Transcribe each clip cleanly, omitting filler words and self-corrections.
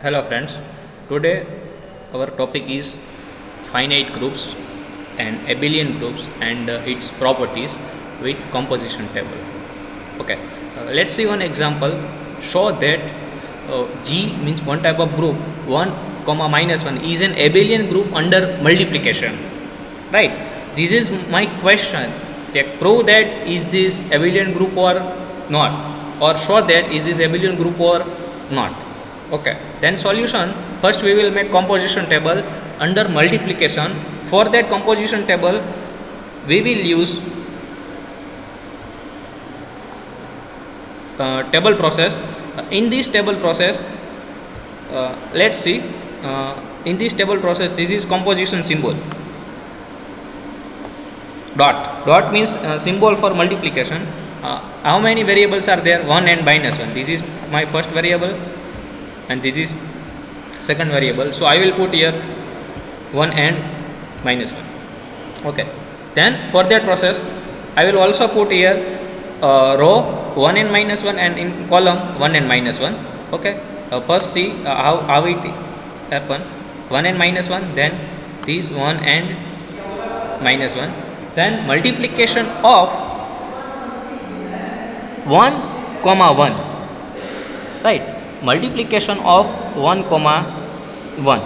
Hello friends, today our topic is finite groups and abelian groups and its properties with composition table. Okay, let's see one example. Show that G means one type of group 1 comma minus 1 is an abelian group under multiplication. Right, this is my question. Prove that is this abelian group or not, or show that is this abelian group or not. Okay, then solution. First we will make composition table under multiplication. For that composition table we will use table process. In this table process, let's see, in this table process this is composition symbol. Dot means symbol for multiplication. How many variables are there? 1 and minus 1. This is my first variable and this is second variable, so I will put here 1 and minus 1. Okay, then for that process I will also put here row 1 and minus 1 and in column 1 and minus 1. Okay, first see how it happen. 1 and minus 1, then this 1 and minus 1, then multiplication of 1 comma 1, right? Multiplication of 1 comma 1,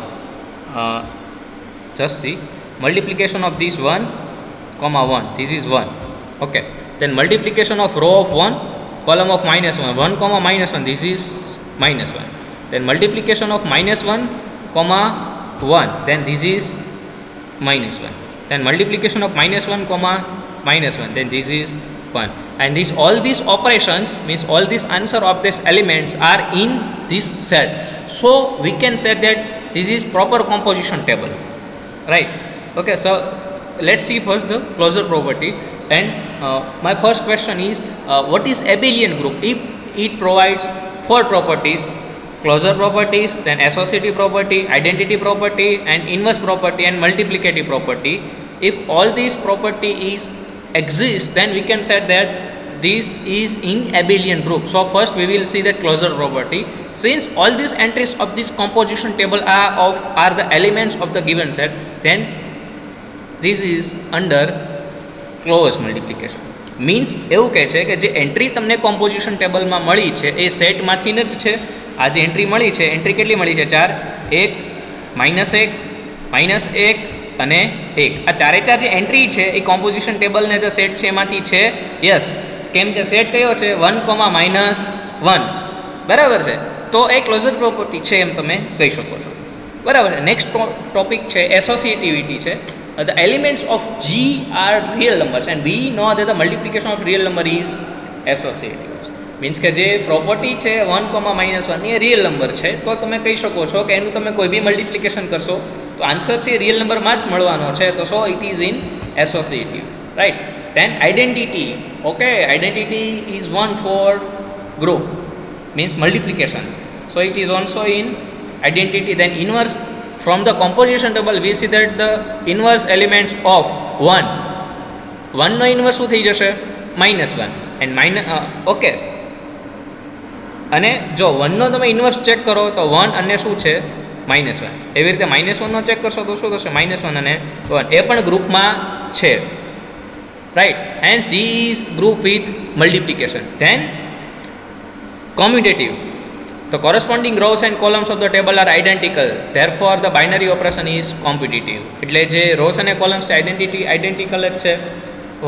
just see, multiplication of this 1 comma 1, this is 1. Okay, then multiplication of row of 1, column of minus 1, 1 comma minus 1, this is minus 1. Then multiplication of minus 1 comma 1, then this is minus 1. Then multiplication of minus 1 comma minus 1, then this is 1. And this all these operations means all these answer of these elements are in this set, so we can say that this is proper composition table, right? Okay, so let's see first the closure property. And my first question is what is abelian group? If it provides 4 properties: closure properties, then associative property, identity property, and inverse property, and multiplicative property. If all these property exist, then we can say that this is in abelian group. So first we will see that closure property. Since all these entries of this composition table are the elements of the given set, then this is under close multiplication. Means એવું કહે છે કે જે entry તમને composition ટેબલમાં મળી છે એ સેટમાંથી જ છે. આ જે એન્ટ્રી મળી છે, એન્ટ્રી કેટલી મળી છે? 4, 1, -1 અને 1. આ ચારે ચાર જે એન્ટ્રી છે એ કોમ્પોઝિશન ટેબલને જે સેટ છે એમાંથી છે. યસ, કેમ કે સેટ કયો છે? 1, -1. બરાબર છે, તો એ ક્લોઝર પ્રોપર્ટી છે એમ તમે કહી શકો છો. બરાબર છે. નેક્સ્ટ ટોપિક છે એસોસિએટિવિટી છે. The elements of G are real numbers and we know that the multiplication of real number is associative. Means કે જે પ્રોપર્ટી છે 1, -1 એ રિયલ નંબર છે, તો તમે કહી શકો છો કે એનું તમે કોઈ બી મલ્ટિપ્લિકેશન કરશો તો આન્સર છે રિયલ નંબરમાં જ મળવાનો છે, તો so it is in associative, right? Then identity. Okay, identity is 1 for group means multiplication, so it is also in identity. Then inverse. From the composition table we see that the inverse elements of 1 નો inverse શું થઈ જશે? -1 and okay, અને જો 1 નો તમે inverse check કરો તો 1 અને શું છે? -1. એવી રીતે -1 નો ચેક કરશો તો શું થશે? -1 અને 1 એ પણ ગ્રુપમાં છે, right? And G is group with multiplication. Then commutative. The corresponding rows and columns of the table are identical. Therefore, the binary operation is competitive. એટલે જે rows અને columns છે identical જ છે.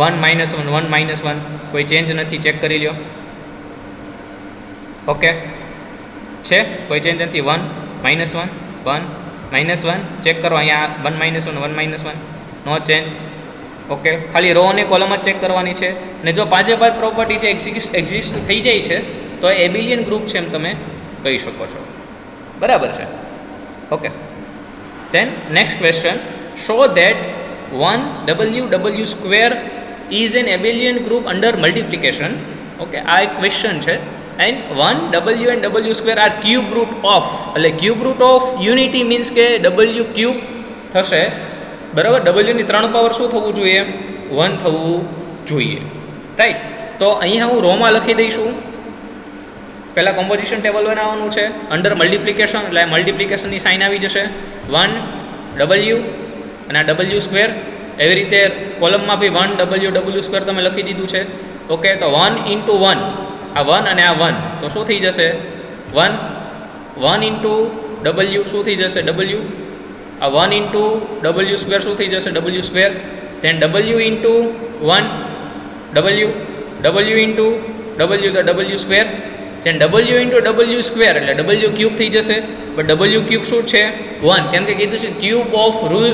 1 -1 1 -1, કોઈ ચેન્જ નથી. ચેક કરી લ્યો. ઓકે, છે કોઈ ચેન્જ નથી. 1 -1 1 -1, ચેક કરો અહીંયા 1 -1 1 -1, નો ચેન્જ. ઓકે, ખાલી રો અને કોલમ જ ચેક કરવાની છે. અને જો પાંચે પાંચ પ્રોપર્ટી જે એક્ઝિસ્ટ થઈ જાય છે તો એ એબિલિયન ગ્રુપ છે એમ તમે કહી શકો છો. બરાબર છે. Okay, then next question. Show that 1 is an abelian group under multiplication. Okay, આ એક ક્વેશ્ચન છે. and 1 and w² are cube root of, એટલે cube root of unity means કે w ક્યુબ થશે. બરાબર, w ની 3 પાવર શું થવું જોઈએ? 1 થવું જોઈએ, રાઈટ? તો અહીંયા હું રોમાં લખી દઈશું. પહેલાં કોમ્પોઝિશન ટેબલ બનાવવાનું છે. અંડર મલ્ટિપ્લિકેશન એટલે મલ્ટિપ્લિકેશનની સાઇન આવી જશે 1W અને આ W². એવી રીતે કોલમમાં બી 1W તમે લખી દીધું છે. ઓકે, તો 1 × 1 આ 1 અને આ 1 તો શું થઈ જશે 1 × W શું થઈ જશે W. આ 1 × W² શું થઈ જશે W². then W × 1 W × W તો W². then W × W² એટલે W³ થઈ જશે. બટ W³ શું છે 1, કેમ કે કીધું છે cube of rule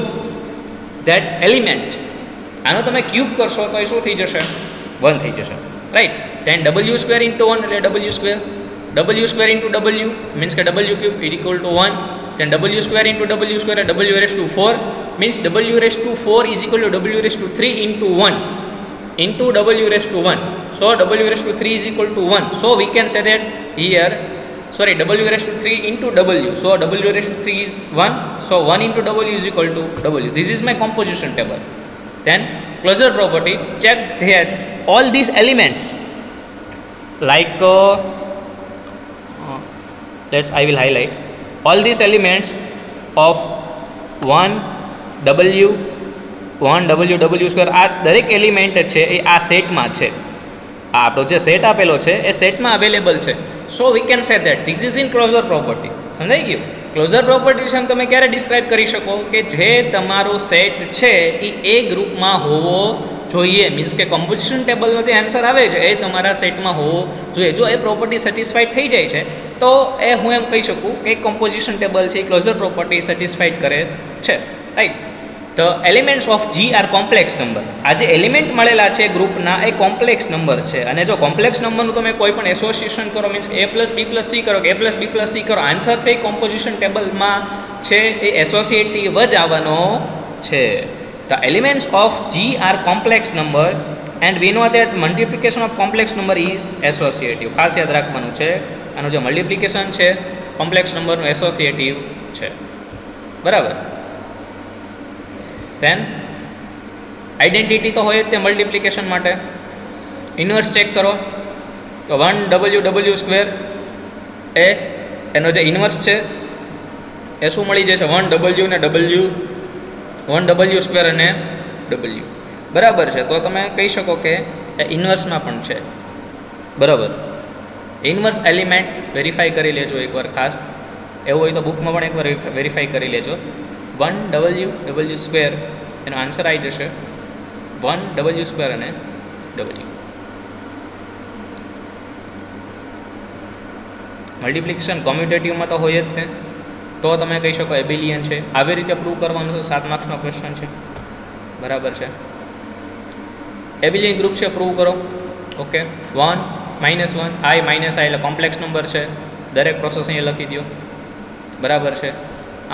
that element. આનો તમે ક્યુબ કરશો તો એ શું થઈ જશે 1 થઈ જશે, રાઈટ. then W² × 1 એટલે W². W² × W means કે W³ = 1. then W² × W² W⁴ means W⁴ is equal to W⁴ into 1 into W⁴. so W⁴ is equal to 1. so we can say that here, sorry, W⁴ into W. so W⁴ is 1. so 1 into W is equal to W. This is my composition table. Then closure property, check that all these elements like I will highlight all these elements of 1W W² આ દરેક element છે એ આ સેટમાં છે. આ આપણો જે set આપેલો છે એ સેટમાં અવેલેબલ છે. So we can say that this is in closure property. સમજાઈ ગયું? ક્લોઝર પ્રોપર્ટી તમે ક્યારે ડિસ્ક્રાઇબ કરી શકો કે જે તમારો સેટ છે એ ગ્રુપમાં હોવો જોઈએ. મીન્સ કે કોમ્પોઝિશન ટેબલનો જે આન્સર આવે છે એ તમારા સેટમાં હોવો જોઈએ. જો એ પ્રોપર્ટી સેટિસ્ફાઈડ થઈ જાય છે તો એ હું એમ કહી શકું કે કોમ્પોઝિશન ટેબલ છે એ ક્લોઝર પ્રોપર્ટી સેટિસ્ફાઈડ કરે છે, right. The elements of G are complex number. આ જે એલિમેન્ટ મળેલા છે ગ્રુપના એ કોમ્પ્લેક્સ નંબર છે. અને જો કોમ્પ્લેક્સ નંબરનું તમે કોઈ પણ એસોસિએશન કરો, મીન્સ કે A+B+C કરો કે A+B+C કરો, આન્સર છે એ કોમ્પોઝિશન ટેબલમાં છે એ એસોસિએટિવ જ આવવાનો છે. The elements of G are complex number and we know that multiplication of complex number is associative. ખાસ યાદ રાખવાનું છે, આનું જે મલ્ટિપ્લિકેશન છે કોમ્પ્લેક્સ નંબરનું એસોસિએટિવ છે, બરાબર. then આઈડેન્ટિટી તો હોય જ તે મલ્ટિપ્લિકેશન માટે. ઇન્વર્સ ચેક કરો તો 1W² એ એનો જે ઇન્વર્સ છે એ શું મળી જશે 1W ને W 1W² અને W, બરાબર છે. તો તમે કહી શકો કે એ ઇન્વર્સમાં પણ છે, બરાબર. ઇન્વર્સ એલિમેન્ટ વેરીફાઈ કરી લેજો એકવાર ખાસ. એવું હોય તો બુકમાં પણ એકવાર વેરીફાઈ કરી લેજો. 1W² એનો આન્સર આવી જશે 1W² અને W. મલ્ટિપ્લિકેશન કોમ્યુટેટિવમાં તો હોય જ ને, તો તમે કહી શકો એબિલિયન છે. આવી રીતે પ્રૂવ કરવાનું તો 7 માર્ક્સનો ક્વેશ્ચન છે, બરાબર છે. એબિલિયન ગ્રુપ છે, પ્રૂવ કરો. ઓકે, 1 -1 I -I એટલે કોમ્પ્લેક્સ નંબર છે. દરેક પ્રોસેસ અહીંયા લખી દો, બરાબર છે.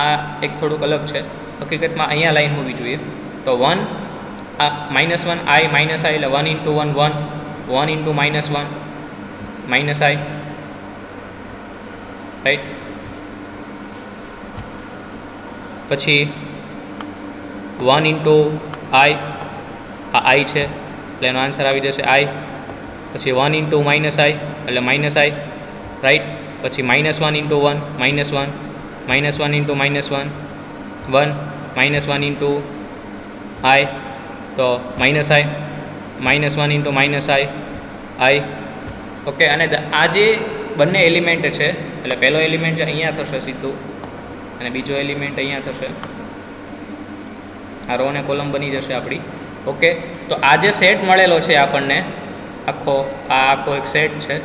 આ એક થોડુંક અલગ છે, હકીકતમાં અહીંયા લાઈન હોવી જોઈએ. તો 1 આ -1 I -I એટલે 1 × 1 1 1 × -1 -I, રાઈટ. પછી 1 × I, આ I છે એટલે એનો આન્સર આવી જશે I. પછી 1 × -I એટલે -I, રાઈટ. પછી -1 × 1 -1 -1 × -1 1 -1 × I તો -I -1 × -I. ઓકે, અને આ જે બંને એલિમેન્ટ છે એટલે પહેલો એલિમેન્ટ છે અહીંયા થશે સીધું અને બીજો એલિમેન્ટ અહીંયા થશે. આ રો અને કોલમ બની જશે આપણી. ઓકે, તો આ જે સેટ મળેલો છે આપણને આખો એક સેટ છે,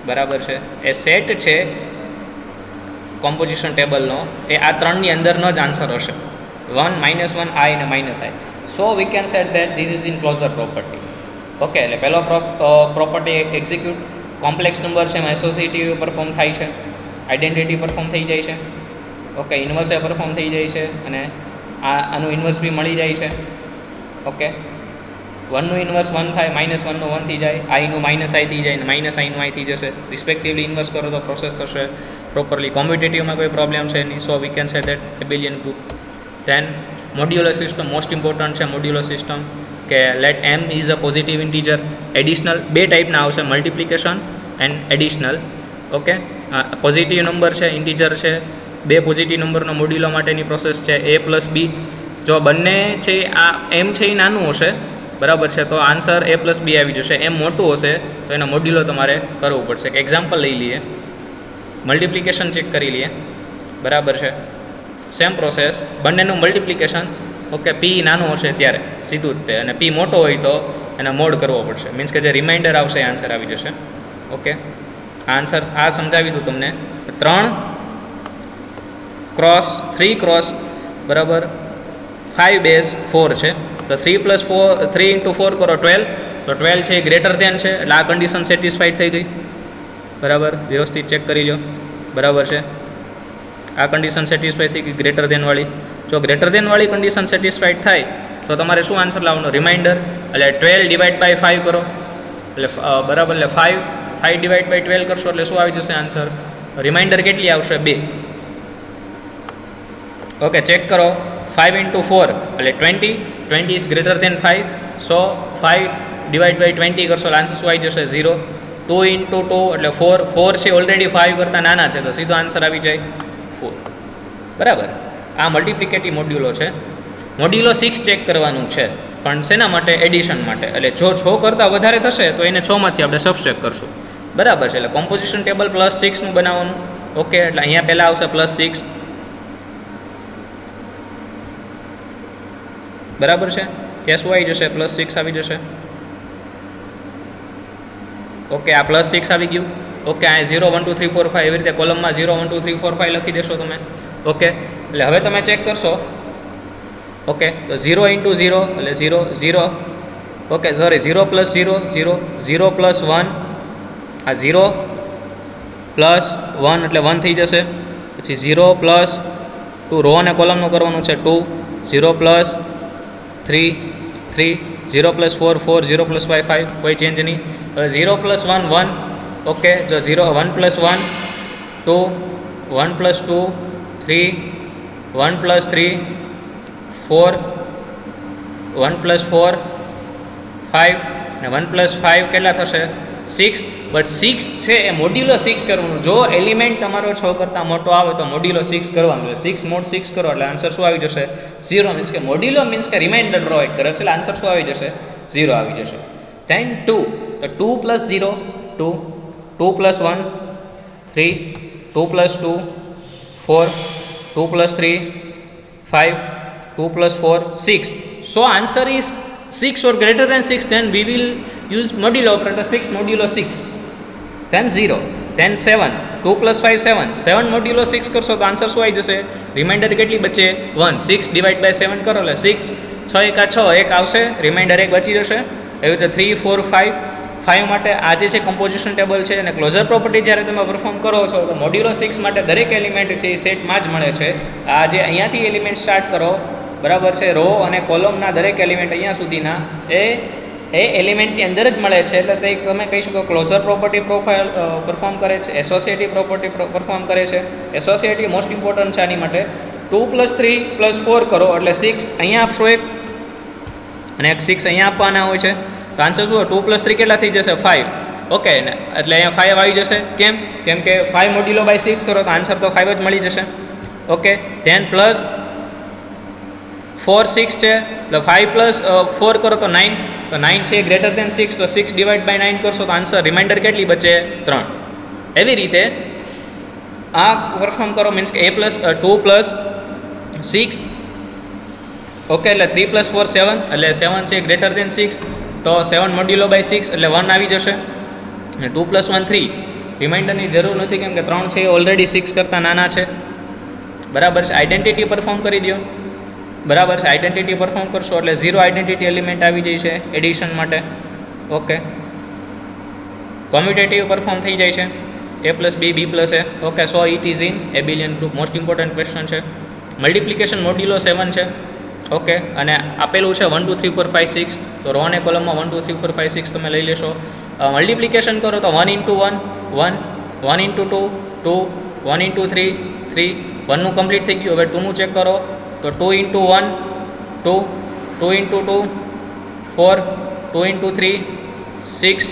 બરાબર છે. એ સેટ છે કોમ્પોઝિશન ટેબલનો એ આ ત્રણની અંદરનો જ આન્સર હશે 1 -1 I અને -I. So we can set that this is in closure property. Okay, એટલે પહેલો પ્રોપર્ટી એક્ઝિક્યુટ. કોમ્પ્લેક્સ નંબર છે એમાં એસોસિએટિવ પરફોર્મ થાય છે, આઈડેન્ટિટી પરફોર્મ થઈ જાય છે. ઓકે, ઇન્વર્સ એ પરફોર્મ થઈ જાય છે અને આનું ઇન્વર્સ બી મળી જાય છે. ઓકે, 1નું ઇન્વર્સ 1 થાય, -1નું 1 થઈ જાય, આઈનું -I થઈ જાય અને -I નું I થઈ જશે. રિસ્પેક્ટિવલી ઇન્વર્સ કરો તો પ્રોસેસ થશે પ્રોપરલી. કોમ્પિટેટિવમાં કોઈ પ્રોબ્લેમ છે નહીં. So we can say that abelian group. Then modular system most important છે. મોડ્યુલર સિસ્ટમ કે let m is a positive integer. Additional બે ટાઈપના આવશે, multiplication and additional. Okay, positive number છે, ઇન્ટીજર છે, બે પોઝિટિવ નંબરનો મોડ્યુલો માટેની પ્રોસેસ છે a પ્લસ b. જો બંને છે આ m છે એ નાનું હશે, બરાબર છે, તો આન્સર a પ્લસ b આવી જશે. એમ મોટું હશે તો એના મોડ્યુલો તમારે કરવું પડશે. એક એક્ઝામ્પલ લઈ લઈએ, મલ્ટિપ્લિકેશન ચેક કરી લઈએ, બરાબર છે. સેમ પ્રોસેસ, બંનેનું મલ્ટિપ્લિકેશન. ઓકે, p નાનું હશે ત્યારે સીધું જ તે, અને p મોટો હોય તો એના મોડ કરવો પડશે. મીન્સ કે જે રિમાઇન્ડર આવશે એ આન્સર આવી જશે. ઓકે, આન્સર આ સમજાવી દઉં તમને. 3 ક્રોસ 3 ક્રોસ બરાબર 5 બેઝ 4 છે, તો 3 પ્લસ 4 3 ઇન્ટુ 4 કરો 12, તો 12 છે એ ગ્રેટર ધેન છે, એટલે આ કન્ડિશન સેટિસ્ફાઈડ થઈ ગઈ. બરાબર, વ્યવસ્થિત ચેક કરી લો, બરાબર છે. આ કન્ડિશન સેટિસ્ફાઈ થઈ ગઈ ગ્રેટર ધેનવાળી. જો ગ્રેટર ધેનવાળી કન્ડિશન સેટિસ્ફાઈડ થાય તો તમારે શું આન્સર લાવવાનો? રિમાઇન્ડર. એટલે 12 ડિવાઈડ બાય 5 કરો, એટલે બરાબર, એટલે 5 ડિવાઈડ બાય 12 કરશો એટલે શું આવી જશે આન્સર? રિમાઇન્ડર કેટલી આવશે? 2. ઓકે, ચેક કરો. 5 ઇન્ટુ 4 એટલે 20 is greater than 5, so 5 divide by 20 કરશો એટલે આન્સર શું આવી જશે? 0. 2 ઇન્ટુ 2 એટલે 4 છે ઓલરેડી 5 કરતાં નાના છે, તો સીધો આન્સર આવી જાય 4. બરાબર, આ મલ્ટિપ્લિકેટિવ મોડ્યુલો છે. મોડ્યુલો 6 ચેક કરવાનું છે, પણ શેના માટે? એડિશન માટે. એટલે જો 6 કરતાં વધારે થશે તો એને 6માંથી આપણે સબસ્ટ્રેક્ટ કરશું. બરાબર છે, એટલે કોમ્પોઝિશન ટેબલ +6નું બનાવવાનું. ઓકે, એટલે અહીંયા પહેલાં આવશે +6, બરાબર છે. ત્યાં શું આવી જશે? +6 આવી જશે. ઓકે, આ +6 આવી ગયું. ઓકે, આ 0 1 2 3 4 5 એવી રીતે કોલમમાં 0 1 2 3 4 5 લખી દેશો તમે. ઓકે, એટલે હવે તમે ચેક કરશો. ઓકે, તો 0 ઇન્ટુ 0 એટલે 0 0. ઓકે, સોરી, 0 પ્લસ 0 0 0 પ્લસ 1, આ 0 પ્લસ 1 એટલે 1 થઈ જશે. પછી 0 પ્લસ 2, રો અને કોલમનું કરવાનું છે 2, 0 પ્લસ 3 3, 0 પ્લસ 4 4, 0 પ્લસ 5 5, કોઈ ચેન્જ નહીં. હવે 0 પ્લસ 1 1. ઓકે, જો 0 1 પ્લસ 1 2, 1 પ્લસ 2 3, 1 પ્લસ 3 4, 1 પ્લસ 4 5, ને 1 પ્લસ 5 કેટલા થશે? 6. બટ 6 છે એ મોડ્યુલો 6 કરવાનું. જો એલિમેન્ટ તમારો 6 કરતાં મોટો આવે તો મોડ્યુલો 6 કરવાનું. 6 મોડ 6 કરો એટલે આન્સર શું આવી જશે? 0. મીન્સ કે મોડ્યુલો મીન્સ કે રિમાઇન્ડર પ્રોવાઈડ કરે છે, એટલે આન્સર શું આવી જશે? 0 આવી જશે. ધેન 2, તો 2 plus 0 2, 2 plus 1 3, 2 plus 2 4, 2 plus 3 5, 2 plus 4 6. So answer is 6 or greater than 6, then we will use modulo operator. 6 modulo 6, then 0, then 7, 2 plus 5 7, 7 modulo 6 કરશો તો આન્સર શું આવી જશે? રિમાઇન્ડર કેટલી બચે? 1. 6 ડિવાઈડ બાય 7 કરો એટલે 6 6 એકા 6 1 આવશે, રિમાઇન્ડર 1 બચી જશે. એવી રીતે 3 4 5 માટે આ જે છે કમ્પોઝિશન ટેબલ છે, અને ક્લોઝર પ્રોપર્ટી જ્યારે તમે પરફોર્મ કરો છો તો મોડ્યુલો 6 માટે દરેક એલિમેન્ટ છે એ સેટમાં જ મળે છે. આ જે અહીંયાથી એલિમેન્ટ સ્ટાર્ટ કરો, બરાબર છે, રો અને કોલમના દરેક એલિમેન્ટ અહીંયા સુધીના એ એલિમેન્ટની અંદર જ મળે છે. એટલે તે તમે કહી શકો ક્લોઝર પ્રોપર્ટી પ્રોફાઇલ પરફોર્મ કરે છે, એસોસિએટિવ પ્રોપર્ટી પરફોર્મ કરે છે. એસોસિએટિવ મોસ્ટ ઇમ્પોર્ટન્ટ છે આની માટે. 2 પ્લસ 3 પ્લસ 4 કરો એટલે 6 અહીંયા આપશો એક, અને એક 6 અહીંયા આપવાના હોય છે. તો આન્સર શું? 2 પ્લસ 3 કેટલા થઈ જશે? 5. ઓકે, એટલે અહીંયા 5 આવી જશે. કેમ કે 5 મોડ્યુલો બાય 6 કરો તો આન્સર તો 5 જ મળી જશે. ઓકે, ધેન પ્લસ 4 6 છે, એટલે 5 પ્લસ 4 કરો તો 9, તો 9 છે ગ્રેટર દેન 6, તો 6 ડિવાઈડ બાય 9 કરશો તો આન્સર રિમાઇન્ડર કેટલી બચે? 3. એવી રીતે આ પરફોર્મ કરો. મીન્સ કે 2 પ્લસ 6. ઓકે, એટલે 3 પ્લસ 4 7, એટલે 7 છે ગ્રેટર દેન 6, તો 7 મોડ્યુલો બાય 6 એટલે 1 આવી જશે. અને 2 પ્લસ 1 3, રિમાઇન્ડરની જરૂર નથી કેમ કે 3 છે ઓલરેડી 6 કરતાં નાના છે. બરાબર છે. આઈડેન્ટિટી પરફોર્મ કરી દો. બરાબર છે, આઈડેન્ટિટી પરફોર્મ કરશો એટલે 0 આઈડેન્ટિટી એલિમેન્ટ આવી જાય છે એડિશન માટે. ઓકે, કોમ્યુટેટિવ પરફોર્મ થઈ જાય છે, a plus b b plus a. Okay, so it is in abelian group. Most important question છે. મલ્ટિપ્લિકેશન મોડ્યુલો 7 છે. ઓકે, અને આપેલું છે 1 2 3 4 5 6, તો રો અને કોલમમાં 1 2 3 4 5 6 તમે લઈ લેશો. મલ્ટિપ્લિકેશન કરો તો 1 ઇન્ટુ 1 1, 1 ઇન્ટુ 2 2, 1 ઇન્ટુ 3 3, 1નું કમ્પ્લીટ થઈ ગયું. હવે 2નું ચેક કરો તો 2 into 1 2, 2 into 2 4, 2 into 3 6,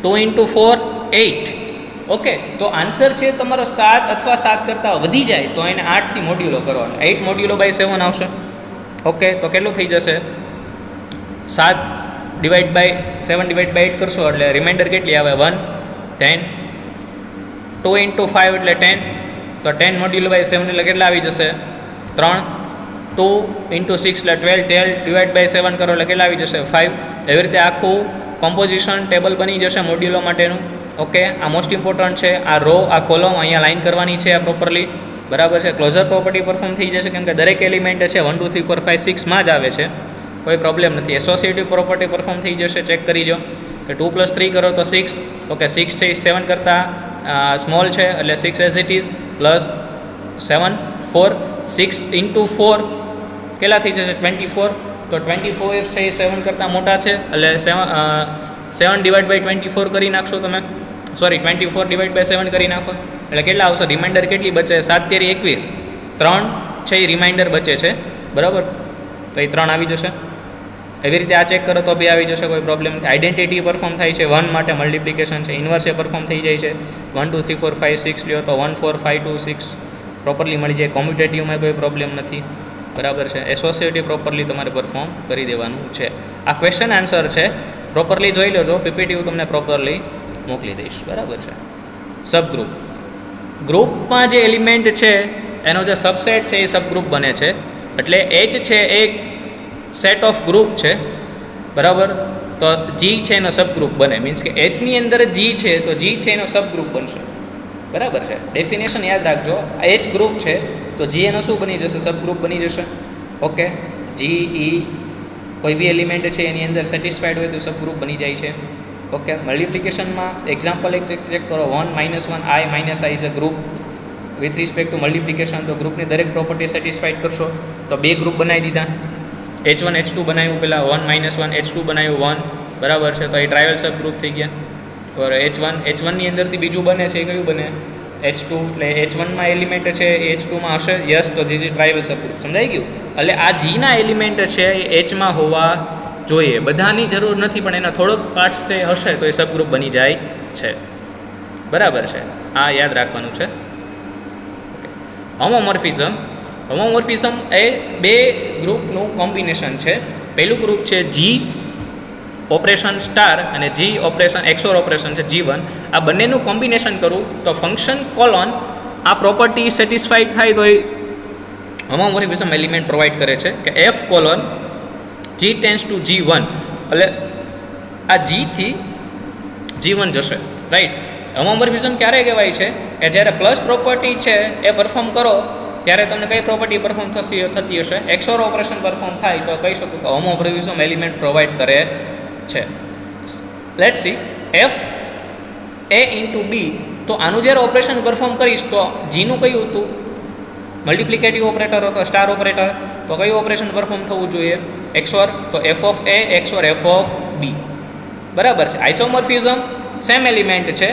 2 into 4 8. Okay, તો આન્સર છે તમારો 7 અથવા 7 કરતાં વધી જાય તો એને 8થી મોડ્યુલો કરો એટલે 8 મોડ્યુલો બાય 7 આવશે. ઓકે, તો કેટલું થઈ જશે? 7 ડિવાઈડ બાય 7 ડિવાઈડ બાય 8 કરશો એટલે રિમાઇન્ડર કેટલી આવે? 1. ધેન 2 into 5 એટલે 10, તો 10 મોડ્યુલો બાય 7 એટલે કેટલા આવી જશે? 3. 2 into 6 એટલે 12. 12 ડિવાઈડ બાય 7 કરો એટલે કેટલા આવી જશે? 5. એવી રીતે આખું કોમ્પોઝિશન ટેબલ બની જશે મોડ્યુલો માટેનું. ઓકે, આ મોસ્ટ ઇમ્પોર્ટન્ટ છે. આ રો, આ કોલમ અહીંયા લાઈન કરવાની છે આ પ્રોપરલી, બરાબર છે. ક્લોઝર પ્રોપર્ટી પરફોર્મ થઈ જશે કેમ કે દરેક એલિમેન્ટ છે 1 2 3 4 5 6માં જ આવે છે, કોઈ પ્રોબ્લેમ નથી. એસોસિએટિવ પ્રોપર્ટી પરફોર્મ થઈ જશે, ચેક કરી લો કે 2 + 3 કરો તો 6. ઓકે, 6 છે એ 7 કરતાં સ્મોલ છે એટલે 6 as it is plus 7 4. 6 into 4 કેટલા થઈ જશે? 24. તો 24 છે એ 7 કરતાં મોટા છે એટલે 7 ડિવાઈડ બાય 24 કરી નાખશો તમે, સોરી 24 ડિવાઈડ બાય 7 કરી નાખો એટલે કેટલા આવશે? રિમાઇન્ડર કેટલી બચે? 7 તેરી 21. 3 છે એ રિમાઇન્ડર બચે છે, બરાબર, તો એ 3 આવી જશે. એવી રીતે આ ચેક કરો તો બી આવી જશે, કોઈ પ્રોબ્લેમ નથી. આઈડેન્ટિટી પરફોર્મ થાય છે 1 માટે મલ્ટિપ્લિકેશન છે, ઇન્વર્સે પરફોર્મ થઈ જાય છે. 1 2 3 4 5 6 લ્યો તો 1 4 5 2 6 પ્રોપરલી મળી જાય. કોમ્યુટેટિવમાં કોઈ પ્રોબ્લેમ નથી, બરાબર છે. એસોસિએટિવ પ્રોપરલી તમારે પરફોર્મ કરી દેવાનું છે. આ ક્વેશ્ચન આન્સર છે, પ્રોપરલી જોઈ લેજો. પીપીટી હું તમને પ્રોપરલી મોકલી દઈશ, બરાબર છે. સબગ્રુપ, ગ્રુપમાં જે એલિમેન્ટ છે એનો જે સબસેટ છે એ સબગ્રુપ બને છે. એટલે એચ છે એક સેટ ઓફ ગ્રુપ છે, બરાબર, તો જી છે એનો સબગ્રુપ બને. મીન્સ કે એચની અંદર જી છે તો જી છે એનો સબગ્રુપ બનશે, બરાબર છે. ડેફિનેશન યાદ રાખજો. એચ ગ્રુપ છે તો જી એનો શું બની જશે? સબગ્રુપ બની જશે. ઓકે, જી ઈ કોઈ બી એલિમેન્ટ છે એની અંદર સેટિસ્ફાઈડ હોય તો સબગ્રુપ બની જાય છે. ઓકે, મલ્ટિપ્લિકેશનમાં એક્ઝામ્પલ એક ચેક કરો. 1 - 1 I - I is a group with respect to multiplication. તો ગ્રુપની દરેક પ્રોપર્ટી સેટિસ્ફાઈડ કરશો તો 2 ગ્રુપ બનાવી દીધા. H1 H2 બનાવ્યું, પહેલાં 1 - 1 H2 બનાવ્યું 1, બરાબર છે, તો એ ટ્રાયલ સબ ગ્રુપ થઈ ગયા. બરાબર, H1ની અંદરથી બીજું બને છે એ કયું બને? H2. એટલે H1માં એલિમેન્ટ છે એ H2માં હશે, યસ, તો G is trivial subgroup. સમજાઈ ગયું? એટલે આ જીના એલિમેન્ટ છે એ Hમાં હોવા જોઈએ. બધાની જરૂર નથી પણ એના થોડોક પાર્ટ્સ છે હશે તો એ સબગ્રુપ બની જાય છે, બરાબર છે. આ યાદ રાખવાનું છે. હોમોમોર્ફિઝમ, હોમોમોર્ફિઝમ એ બે ગ્રુપનું કોમ્બિનેશન છે. પહેલું ગ્રુપ છે જી ઓપરેશન સ્ટાર અને જી ઓપરેશન XOR ઓપરેશન છે G1. આ બંનેનું કોમ્બિનેશન કરું તો ફંક્શન કોલોન આ પ્રોપર્ટી સેટિસ્ફાઈડ થાય તો એ હોમોમોર્ફિઝમ એલિમેન્ટ પ્રોવાઈડ કરે છે કે F colon G tends to G1. એટલે આ Gથી G1 જશે, રાઈટ. હોમોમોર્ફિઝમ ક્યારે કહેવાય છે? કે જ્યારે પ્લસ પ્રોપર્ટી છે એ પરફોર્મ કરો ત્યારે તમને કઈ પ્રોપર્ટી પરફોર્મ થતી હશે? XOR ઓપરેશન પરફોર્મ થાય તો કહી શકું કે હોમોમોર્ફિઝમ એલિમેન્ટ પ્રોવાઈડ કરે છે. Let's see F A into B. તો આનું જ્યારે ઓપરેશન પરફોર્મ કરીશ તો જીનું કયું હતું? મલ્ટિપ્લિકેટિવ ઓપરેટર હતો, સ્ટાર ઓપરેટર. તો કયું ઓપરેશન પરફોર્મ થવું જોઈએ? XOR. તો F of A XOR F of B, બરાબર છે. આઇસોમોર્ફિઝમ સેમ એલિમેન્ટ છે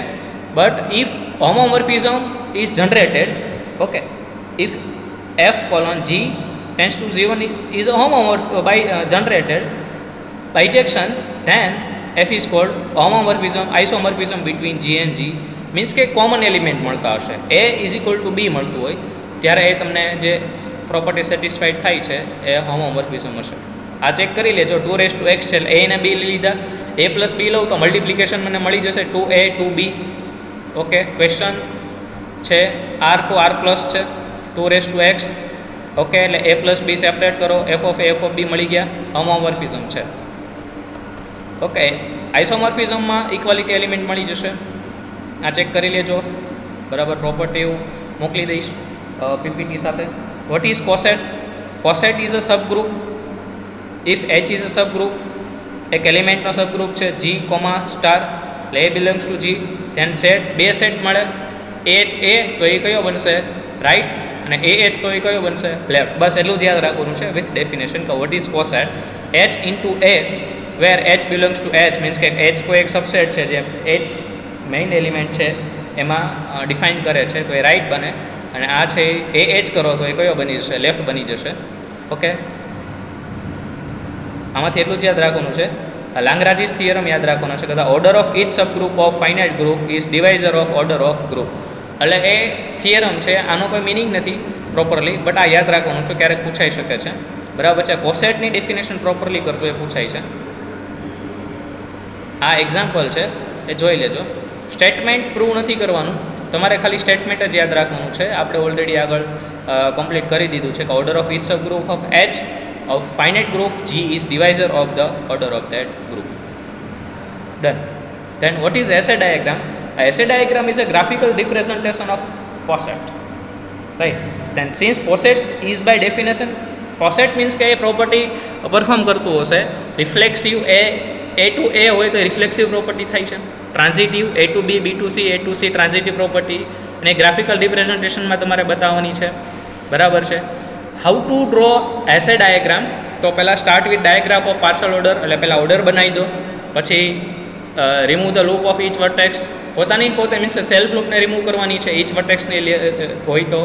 but if homomorphism is generated, okay, if F colon G tends to G1 is a generated bijection, then F is called homomorphism, isomorphism between G and G. Means કે common element મળતા હશે. A is equal to બી મળતું હોય ત્યારે એ તમને જે property satisfied થાય છે એ હોમોમોર્ફિઝમ હશે. આ ચેક કરી લેજો. 2x છે એટલે A અને B લીધા, A પ્લસ B લઉં તો મલ્ટિપ્લિકેશન મને મળી જશે 2A 2B. ઓકે, ક્વેશ્ચન છે R to R પ્લસ છે 2x. ઓકે, એટલે A પ્લસ B સેપરેટ કરો, F of A F of B મળી ગયા, હોમોમોર્ફિઝમ છે. ઓકે, આઇસોમોર્ફિઝમમાં ઇક્વાલિટી એલિમેન્ટ મળી જશે. આ ચેક કરી લેજો, બરાબર. પ્રોપર્ટી હું મોકલી દઈશ પીપીટી સાથે. What is coset? Coset is a subgroup if H is a subgroup. એક એલિમેન્ટનો સબગ્રુપ છે G, સ્ટાર, એટલે A belongs to G. Then set, બે સેટ મળે. H A તો એ કયો બનશે? રાઈટ. અને AH તો એ કયો બનશે? લેફ્ટ. બસ એટલું જ યાદ રાખવાનું છે વિથ ડેફિનેશન કે what is coset. H into A where H belongs to H, means કે H કોઈ એક સબસેટ છે જે H મેઇન એલિમેન્ટ છે એમાં ડિફાઇન કરે છે તો એ રાઈટ બને. અને આ છે AH કરો તો એ કયો બની જશે? લેફ્ટ બની જશે. ઓકે, આમાંથી એટલું જ યાદ રાખવાનું છે લાંગ્રાજીસ થિયરમ યાદ રાખવાનો છે કે order of each subgroup of finite group is divisor of order of group. એટલે એ થિયરમ છે, આનો કોઈ મિનિંગ નથી પ્રોપરલી, બટ આ યાદ રાખવાનું છે, ક્યારેક પૂછાઈ શકે છે. બરાબર છે. કોસેટની ડેફિનેશન પ્રોપરલી કરજો, એ પૂછાય છે. આ એક્ઝામ્પલ છે, એ જોઈ લેજો. સ્ટેટમેન્ટ પ્રૂવ નથી કરવાનું, તમારે ખાલી સ્ટેટમેન્ટ જ યાદ રાખવાનું છે. આપણે ઓલરેડી આગળ કમ્પ્લીટ કરી દીધું છે કે order of each subgroup of H of finite group G is divisor of the order of that group. Done. Then what is essay diagram? A essay diagram is a graphical representation of poset. Right. Then since poset is by definition, poset means કે એ property perform કરતું હશે. રિફ્લેક્સિવ A to A હોય તો રિફ્લેક્સિવ property થાય છે. Transitive A to B, B to C, A to C transitive property, અને graphical રિપ્રેઝન્ટેશનમાં તમારે બતાવવાની છે. બરાબર છે. How to draw Hasse diagram? તો પહેલાં start with digraph of partial order, એટલે પહેલાં ઓર્ડર બનાવી દો. પછી remove the loop of each vertex, પોતાની પોતે મીન્સ સેલ્ફ લૂપને રિમૂવ કરવાની છે. ઈચ વર્ટેક્સની હોય તો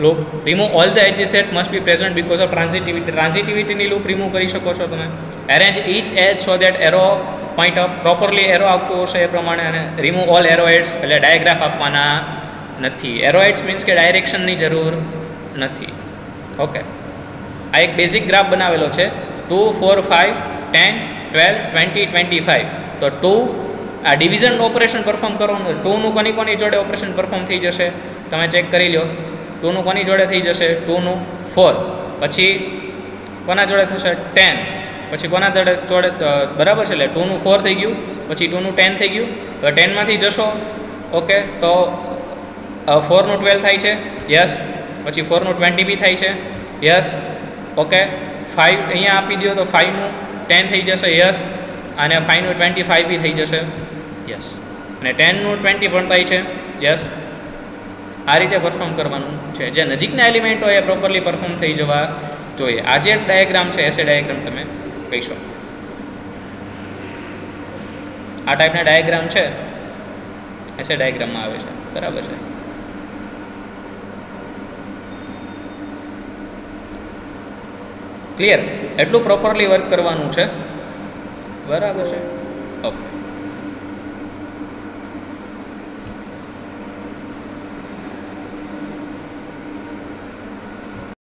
loop. Remove all the edges that must be present because of ટ્રાન્ઝિટિવિટીની લૂપ રિમૂવ કરી શકો છો તમે. Arrange each edge so that arrow point of properly arrow આપતું હશે એ પ્રમાણે. અને રિમૂવ ઓલ એરોએડ્સ, એટલે ડાયાગ્રાફ આપવાના નથી. એરોએડ્સ મીન્સ કે ડાયરેક્શનની જરૂર નથી. ઓકે, આ એક બેઝિક ગ્રાફ બનાવેલો છે. 2, 4, 5, 10, 12, 20, 25. તો 2 આ ડિવિઝન ઓપરેશન પરફોર્મ કરવાનું. 2નું કોની જોડે ઓપરેશન પરફોર્મ થઈ જશે તમે ચેક કરી લો. 2નું કોની જોડે થઈ જશે? 2નું 4, પછી કોના જોડે થશે? 10, પછી કોના જોડે? બરાબર છે. એટલે 2નું 4 થઈ ગયું, પછી 2નું 10 થઈ ગયું. હવે 10માંથી જશો, ઓકે, તો 4નું 12 થાય છે, યસ. પછી 4નું 20 બી થાય છે, યસ. ઓકે, 5 અહીંયા આપી દો તો 5નું 10 થઈ જશે, યસ. અને 5નું 25 બી થઈ જશે, યસ. અને 10નું 20 પણ થાય છે, યસ. આ રીતે પરફોર્મ કરવાનું છે. જે નજીકના એલિમેન્ટો એ પ્રોપરલી પરફોર્મ થઈ જવા જોઈએ. આ જે ડાયાગ્રામ છે એસે ડાયાગ્રામ તમે કહીશો. આ ટાઈપના ડાયાગ્રામ છે એસે ડાયાગ્રામમાં આવે છે. બરાબર છે. ક્લિયર? એટલું પ્રોપરલી વર્ક કરવાનું છે. બરાબર છે. ઓકે.